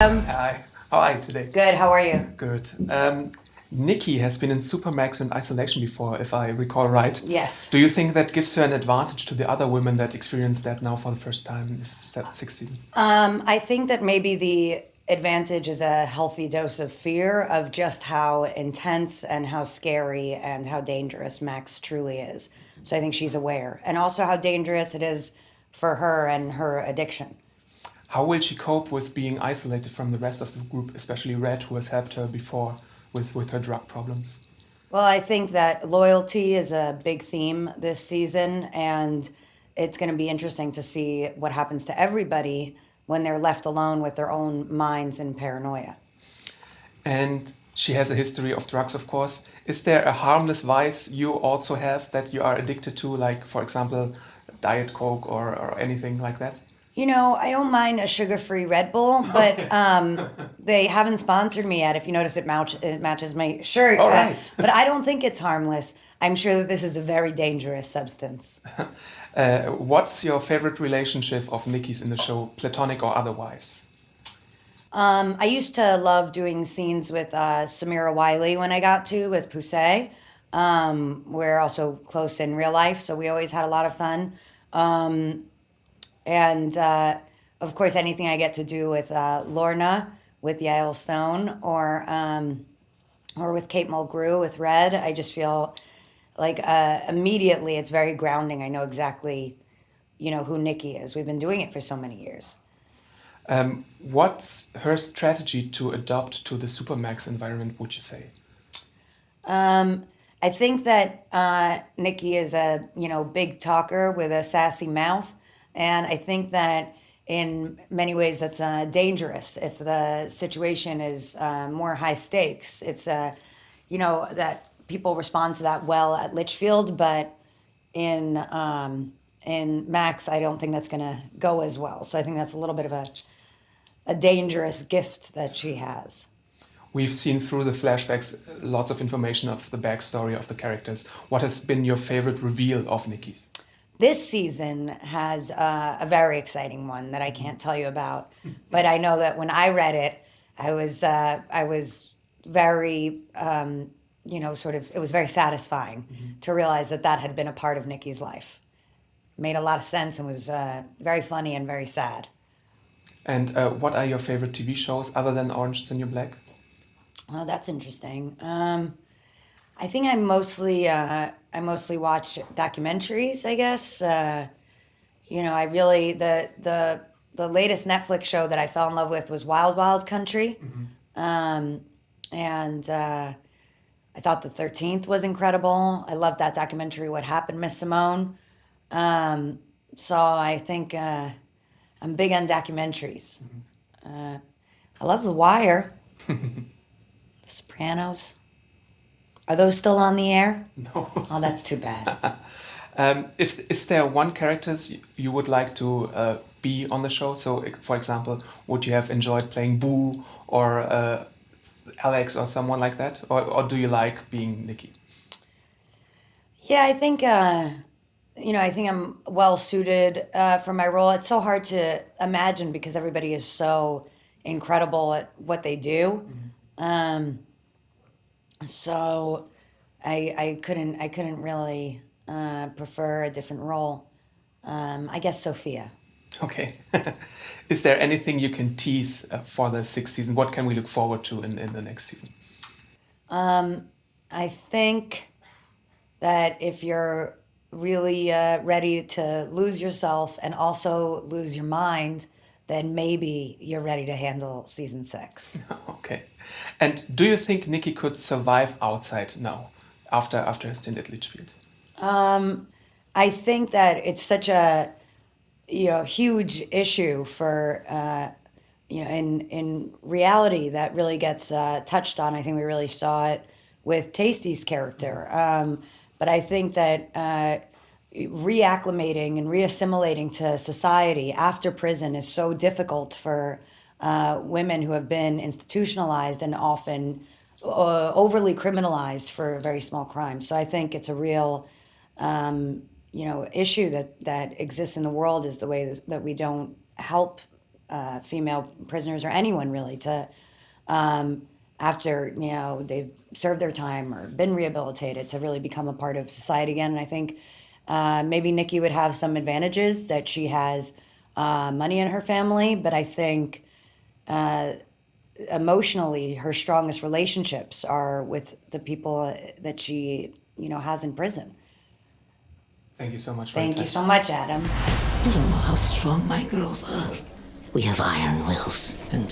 Hi, how are you today? Good, how are you? Good. Nikki has been in Supermax in isolation before, if I recall right. Yes. Do you think that gives her an advantage to the other women that experience that now for the first time in this sixth season? I think that maybe the advantage is a healthy dose of fear of just how intense and how scary and how dangerous Max truly is. So I think she's aware. And also how dangerous it is for her and her addiction. How will she cope with being isolated from the rest of the group, especially Red, who has helped her before with her drug problems? Well, I think that loyalty is a big theme this season, and it's going to be interesting to see what happens to everybody when they're left alone with their own minds and paranoia. And she has a history of drugs, of course. Is there a harmless vice you also have that you are addicted to, like, for example, Diet Coke or anything like that? You know, I don't mind a sugar-free Red Bull, but they haven't sponsored me yet. If you notice, it matches my shirt. All right. But I don't think it's harmless. I'm sure that this is a very dangerous substance. What's your favorite relationship of Nikki's in the show, platonic or otherwise? I used to love doing scenes with Samira Wiley when I got to, with Poussey. We're also close in real life, so we always had a lot of fun. And of course, anything I get to do with Lorna, with Yael Stone, or with Kate Mulgrew, with Red, I just feel like immediately it's very grounding. I know exactly, who Nikki is. We've been doing it for so many years. What's her strategy to adopt to the Supermax environment, would you say? I think that Nikki is a big talker with a sassy mouth, and I think that in many ways that's dangerous if the situation is more high stakes. It's that people respond to that well at Litchfield, but in Max, I don't think that's going to go as well. So I think that's a little bit of a dangerous gift that she has. We've seen through the flashbacks lots of information of the backstory of the characters. What has been your favorite reveal of Nikki's? This season has a very exciting one that I can't tell you about, but I know that when I read it, I was very, it was very satisfying to realize that had been a part of Nikki's life. Made a lot of sense and was very funny and very sad. And what are your favorite TV shows other than Orange is the New Black? Oh, that's interesting. I think I mostly watch documentaries, I guess. I really the latest Netflix show that I fell in love with was Wild Wild Country, and I thought the 13th was incredible. I loved that documentary, What Happened, Miss Simone. So I think I'm big on documentaries. I love The Wire, The Sopranos. Are those still on the air? No. Oh, that's too bad. Is there one character you would like to be on the show? So, for example, would you have enjoyed playing Boo or Alex or someone like that? Or do you like being Nikki? Yeah, I think I think I'm well suited for my role. It's so hard to imagine because everybody is so incredible at what they do. So I couldn't really prefer a different role. I guess Sophia. Okay. Is there anything you can tease for the sixth season? What can we look forward to in the next season? I think that if you're really ready to lose yourself and also lose your mind, then maybe you're ready to handle season 6. Okay. And do you think Nikki could survive outside now, after her stint at Litchfield? I think that it's such a huge issue for in reality that really gets touched on. I think we really saw it with Tasty's character. But I think that reacclimating and reassimilating to society after prison is so difficult for women who have been institutionalized and often overly criminalized for very small crimes. So I think it's a real issue that exists in the world, is the way that we don't help female prisoners or anyone really to, after they've served their time or been rehabilitated, to really become a part of society again. And I think maybe Nikki would have some advantages that she has money in her family, but I think emotionally her strongest relationships are with the people that she has in prison. Thank you so much for Thank your you time. so much, Adam. You don't know how strong my girls are. We have iron wills and